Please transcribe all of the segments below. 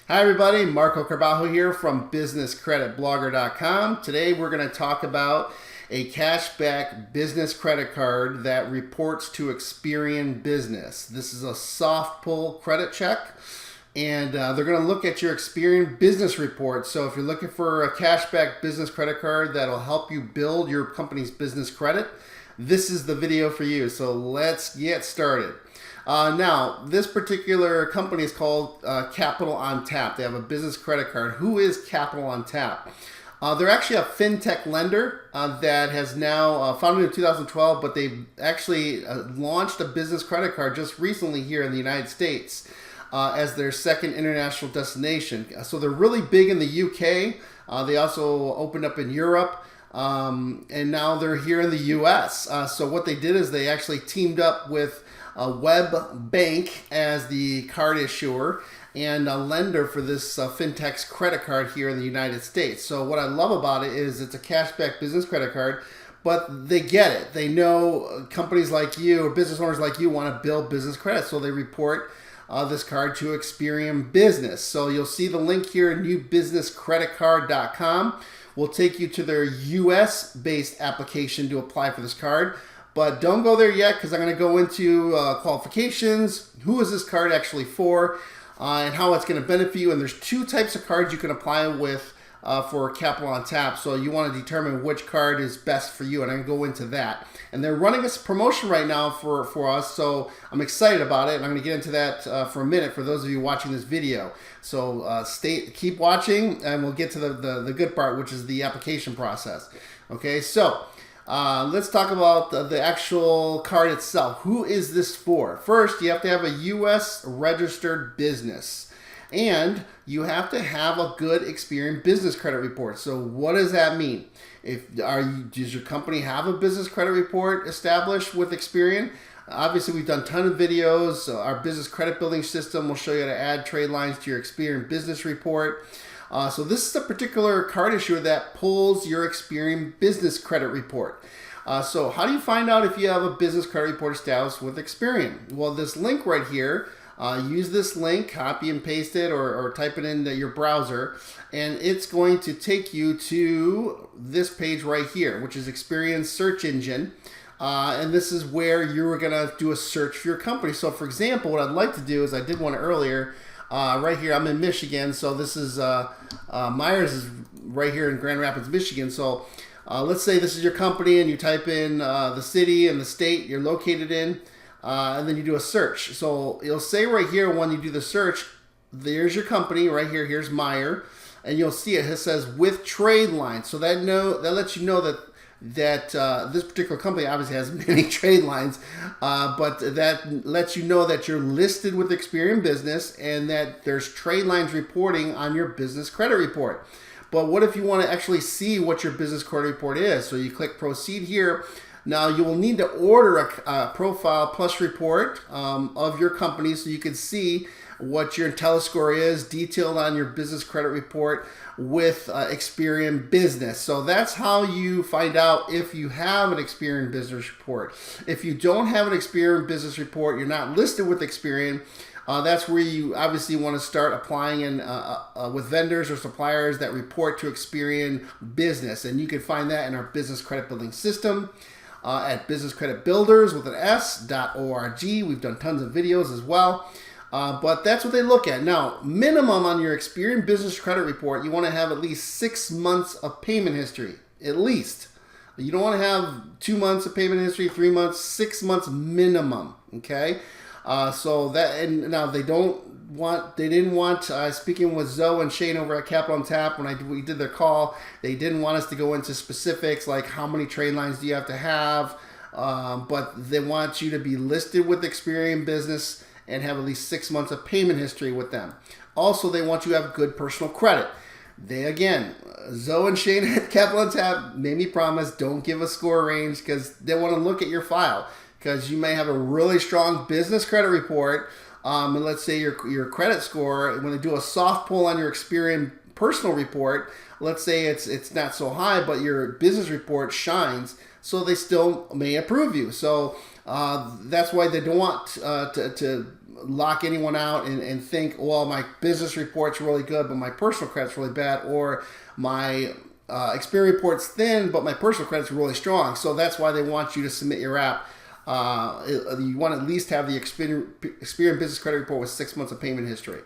Hi everybody, Marco Carvalho here from businesscreditblogger.com. Today we're going to talk about a cashback business credit card that reports to Experian Business. This is a soft pull credit check, and they're going to look at your Experian Business report. So if you're looking for a cashback business credit card that'll help you build your company's business credit, this is the video for you. So let's get started. Now, this particular company is called Capital on Tap. They have a business credit card. Who is Capital on Tap? They're actually a fintech lender that has now founded in 2012, but they've actually launched a business credit card just recently here in the United States as their second international destination. So they're really big in the UK. They also opened up in Europe. And now they're here in the US. So what they did is they actually teamed up with a web bank as the card issuer and a lender for this fintech's credit card here in the United States. So what I love about it is it's a cashback business credit card, but they get it. They know companies like you or business owners like you want to build business credit, so they report this card to Experian Business. So you'll see the link here, newbusinesscreditcard.com. Will take you to their US-based application to apply for this card. But don't go there yet, because I'm going to go into qualifications, who is this card actually for, and how it's going to benefit you. And there's two types of cards you can apply with for Capital on Tap. So you want to determine which card is best for you, and I'm going to go into that. And they're running a promotion right now for us, so I'm excited about it. And I'm going to get into that for a minute for those of you watching this video. So keep watching, and we'll get to the good part, which is the application process. Okay, so let's talk about the actual card itself. Who is this for? First, you have to have a U.S. registered business. And you have to have a good Experian business credit report. So what does that mean? Does your company have a business credit report established with Experian? Obviously, we've done a ton of videos. Our business credit building system will show you how to add trade lines to your Experian business report. So this is a particular card issuer that pulls your Experian business credit report. So how do you find out if you have a business credit report established with Experian? Well, this link right here, use this link, copy and paste it, or type it into your browser, and it's going to take you to this page right here, which is Experian search engine. And this is where you're going to do a search for your company. So for example, what I'd like to do is, I did one earlier, right here, I'm in Michigan, so this is, Myers is right here in Grand Rapids, Michigan. So let's say this is your company, and you type in the city and the state you're located in, and then you do a search. So it'll say right here when you do the search, there's your company right here, here's Meyer, and you'll see it says with trade lines. So that lets you know that this particular company obviously has many trade lines, but that lets you know that you're listed with Experian Business and that there's trade lines reporting on your business credit report. But what if you want to actually see what your business credit report is? So you click proceed here. Now you will need to order a profile plus report of your company so you can see what your IntelliScore is detailed on your business credit report with Experian Business. So that's how you find out if you have an Experian Business report. If you don't have an Experian Business report, you're not listed with Experian, that's where you obviously want to start applying in with vendors or suppliers that report to Experian Business. And you can find that in our business credit building system at businesscreditbuilders.org. We've done tons of videos as well. But that's what they look at. Now, minimum on your Experian Business credit report, you want to have at least 6 months of payment history. At least. You don't want to have 2 months of payment history, 3 months, 6 months minimum. Okay? So that, and now they didn't want, speaking with Zoe and Shane over at Capital on Tap, when we did their call, they didn't want us to go into specifics like how many trade lines do you have to have, but they want you to be listed with Experian Business and have at least 6 months of payment history with them. Also, they want you to have good personal credit. Zoe and Shane at Capital on Tap made me promise, don't give a score range, because they want to look at your file, because you may have a really strong business credit report, and let's say your credit score, when they do a soft pull on your Experian personal report, let's say it's not so high, but your business report shines, so they still may approve you. So that's why they don't want to lock anyone out and think, well, my business report's really good, but my personal credit's really bad, or my Experian report's thin, but my personal credit's really strong. So that's why they want you to submit your app. You want to at least have the Experian Business Credit Report with 6 months of payment history.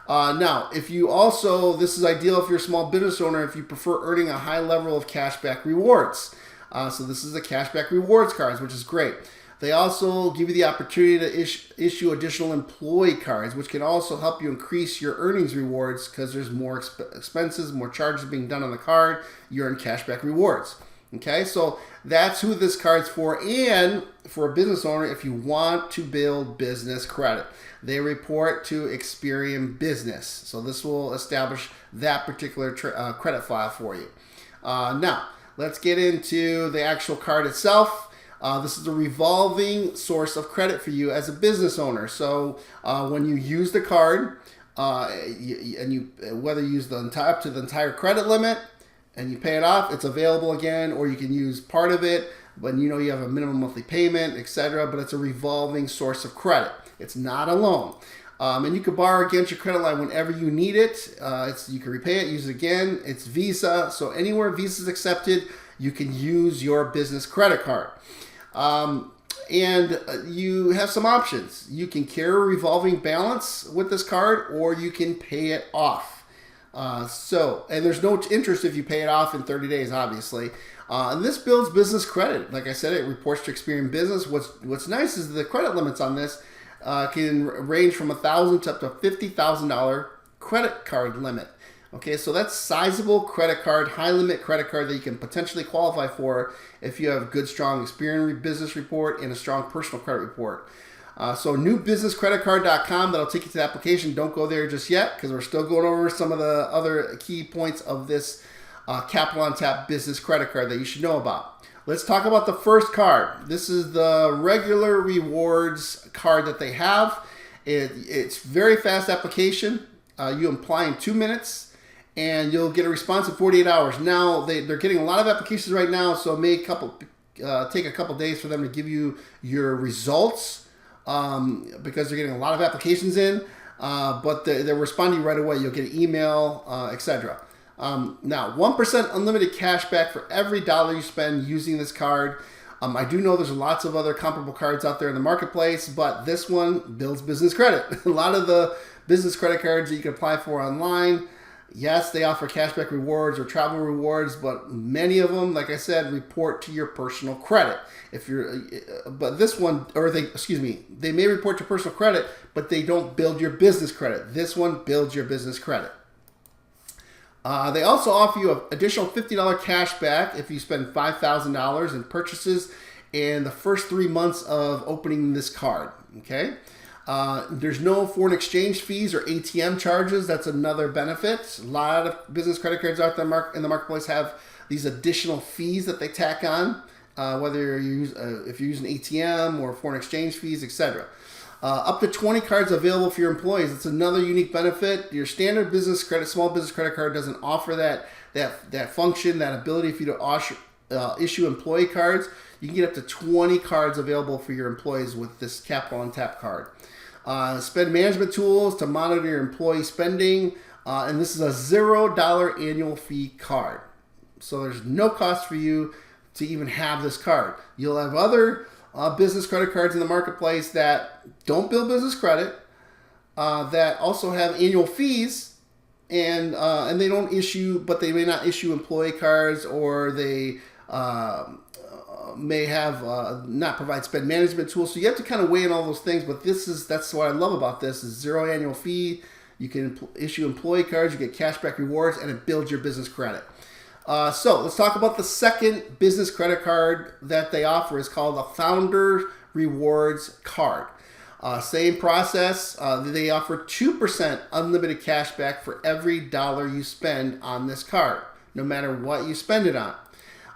Now, if you also, this is ideal if you're a small business owner, if you prefer earning a high level of cashback rewards. So this is the cashback rewards cards, which is great. They also give you the opportunity to issue additional employee cards, which can also help you increase your earnings rewards because there's more expenses, more charges being done on the card. You earn cashback rewards. Okay, so that's who this card's for. And for a business owner, if you want to build business credit, they report to Experian Business. So this will establish that particular credit file for you. Now, let's get into the actual card itself. This is a revolving source of credit for you as a business owner. So when you use the card, whether you use up to the entire credit limit and you pay it off, it's available again, or you can use part of it, but you know you have a minimum monthly payment, etc. But it's a revolving source of credit. It's not a loan. And you can borrow against your credit line whenever you need it. You can repay it, use it again. It's Visa, so anywhere Visa is accepted, you can use your business credit card. And you have some options. You can carry a revolving balance with this card, or you can pay it off. And there's no interest if you pay it off in 30 days, obviously. And this builds business credit. Like I said, it reports to Experian Business. What's nice is the credit limits on this can range from $1,000 to up to $50,000 credit card limit. Okay, so that's sizable credit card, high limit credit card that you can potentially qualify for if you have good, strong Experian Business report and a strong personal credit report. So newbusinesscreditcard.com, that'll take you to the application. Don't go there just yet because we're still going over some of the other key points of this Capital on Tap business credit card that you should know about. Let's talk about the first card. This is the regular rewards card that they have. It's very fast application. You apply in 2 minutes. And you'll get a response in 48 hours. Now, they're getting a lot of applications right now, so it may take a couple days for them to give you your results because they're getting a lot of applications in, but they're responding right away. You'll get an email, etc. Now, 1% unlimited cash back for every dollar you spend using this card. I do know there's lots of other comparable cards out there in the marketplace, but this one builds business credit. A lot of the business credit cards that you can apply for online, yes, they offer cashback rewards or travel rewards, but many of them, like I said, report to your personal credit. But this one, they may report to personal credit, but they don't build your business credit. This one builds your business credit. They also offer you an additional $50 cash back if you spend $5,000 in purchases in the first 3 months of opening this card. Okay. There's no foreign exchange fees or ATM charges. That's another benefit. A lot of business credit cards out there in the marketplace have these additional fees that they tack on, whether if you use an ATM or foreign exchange fees, etc. Up to 20 cards available for your employees. It's another unique benefit. Your standard business credit, small business credit card doesn't offer that function, that ability for you to issue employee cards. You can get up to 20 cards available for your employees with this Capital on Tap card. Spend management tools to monitor your employee spending, and this is a $0 annual fee card. So there's no cost for you to even have this card. You'll have other business credit cards in the marketplace that don't build business credit, that also have annual fees, and they don't issue, but they may not issue employee cards, or they may have not provide spend management tools. So you have to kind of weigh in all those things, but that's what I love about this is $0 annual fee. You can issue employee cards, you get cashback rewards, and it builds your business credit. So let's talk about the second business credit card that they offer. It's called the Founder Rewards Card. Same process. They offer 2% unlimited cashback for every dollar you spend on this card, no matter what you spend it on.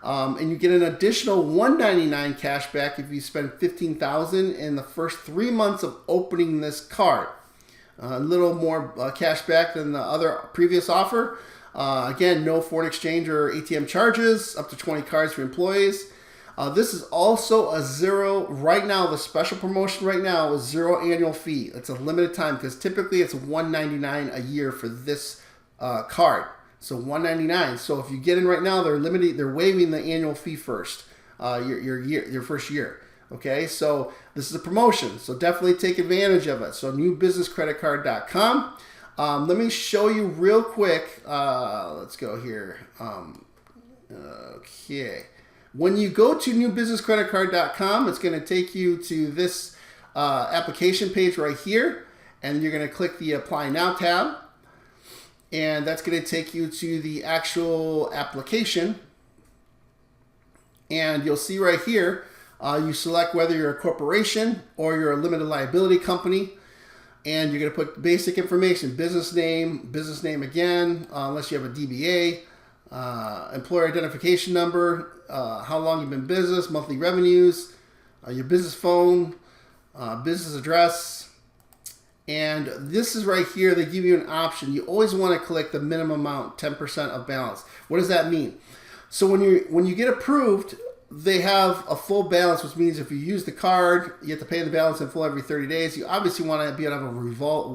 And you get an additional $199 cash back if you spend $15,000 in the first 3 months of opening this card. a little more cash back than the other previous offer. Again, no foreign exchange or ATM charges, up to 20 cards for employees. This is also a zero, right now, the special promotion right now is zero annual fee. It's a limited time because typically it's $199 a year for this card. So $199. So if you get in right now, they're waiving the annual fee first, your first year. Okay, so this is a promotion, so definitely take advantage of it. So newbusinesscreditcard.com. Let me show you real quick. Let's go here. Okay. When you go to newbusinesscreditcard.com, it's going to take you to this application page right here, and you're going to click the Apply Now tab, and that's going to take you to the actual application. And you'll see right here, you select whether you're a corporation or you're a limited liability company, and you're going to put basic information, business name again, unless you have a DBA, employer identification number, how long you've been in business, monthly revenues, your business phone, business address. And this is right here, they give you an option. You always want to click the minimum amount, 10% of balance. What does that mean? So when you get approved, they have a full balance, which means if you use the card, you have to pay the balance in full every 30 days. You obviously want to be able to have a revolt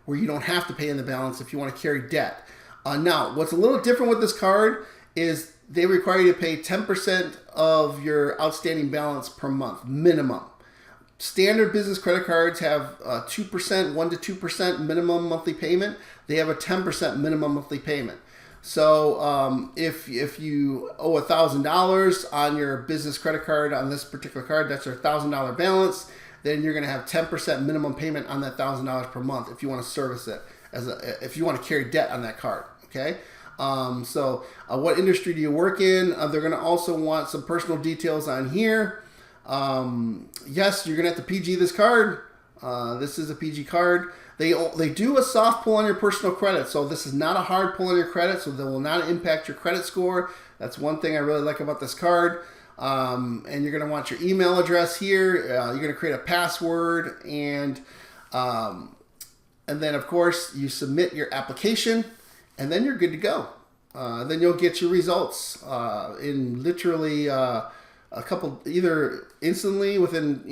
where you don't have to pay in the balance if you want to carry debt. Now, what's a little different with this card is they require you to pay 10% of your outstanding balance per month, minimum. Standard business credit cards have 2%, 1 to 2% minimum monthly payment. They have a 10% minimum monthly payment. So if you owe $1,000 on your business credit card on this particular card, that's your $1,000 balance, then you're going to have 10% minimum payment on that $1,000 per month if you want to service it, if you want to carry debt on that card. Okay. What industry do you work in? They're going to also want some personal details on here. Yes, you're going to have to PG this card. This is a PG card. They do a soft pull on your personal credit. So this is not a hard pull on your credit. So they will not impact your credit score. That's one thing I really like about this card. And you're going to want your email address here. You're going to create a password, and then of course you submit your application, and then you're good to go. Then you'll get your results in literally a couple, either instantly within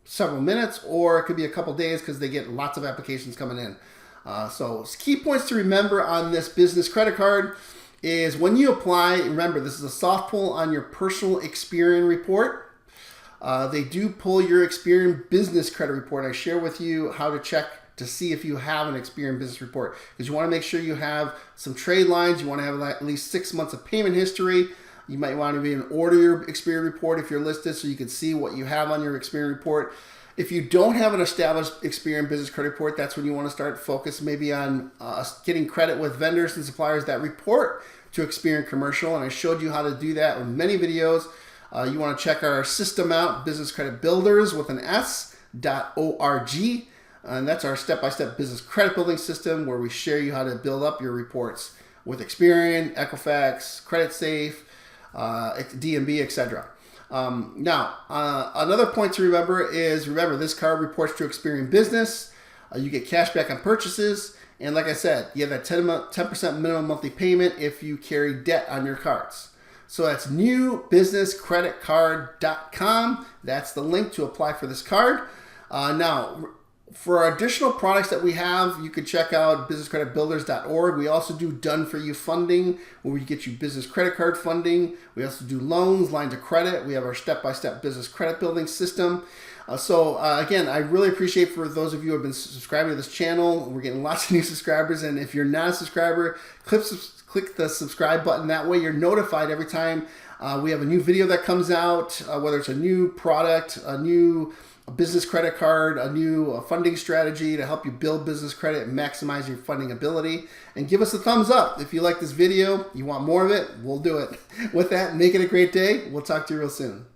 several minutes, or it could be a couple days because they get lots of applications coming in. So key points to remember on this business credit card is when you apply, remember this is a soft pull on your personal Experian report. They do pull your Experian business credit report. I share with you how to check to see if you have an Experian business report, because you want to make sure you have some trade lines. You want to have at least 6 months of payment history. You might want to be an order your Experian report if you're listed, so you can see what you have on your Experian report. If you don't have an established Experian business credit report, that's when you want to start focus maybe on getting credit with vendors and suppliers that report to Experian Commercial. And I showed you how to do that in many videos. You want to check our system out, Business Credit Builders with an S.org. And that's our step-by-step business credit building system where we share you how to build up your reports with Experian, Equifax, CreditSafe, DMB, etc. Now, another point to remember is, this card reports to Experian Business. You get cash back on purchases. And like I said, you have that 10% minimum monthly payment if you carry debt on your cards. So that's newbusinesscreditcard.com. That's the link to apply for this card. Now, for additional products that we have, you can check out businesscreditbuilders.org. We also do done-for-you funding, where we get you business credit card funding. We also do loans, lines of credit. We have our step-by-step business credit building system. Again, I really appreciate for those of you who have been subscribing to this channel. We're getting lots of new subscribers, and if you're not a subscriber, click the subscribe button. That way you're notified every time we have a new video that comes out, whether it's a new product, a new business credit card, a new funding strategy to help you build business credit and maximize your funding ability. And give us a thumbs up. If you like this video, you want more of it, we'll do it. With that, make it a great day. We'll talk to you real soon.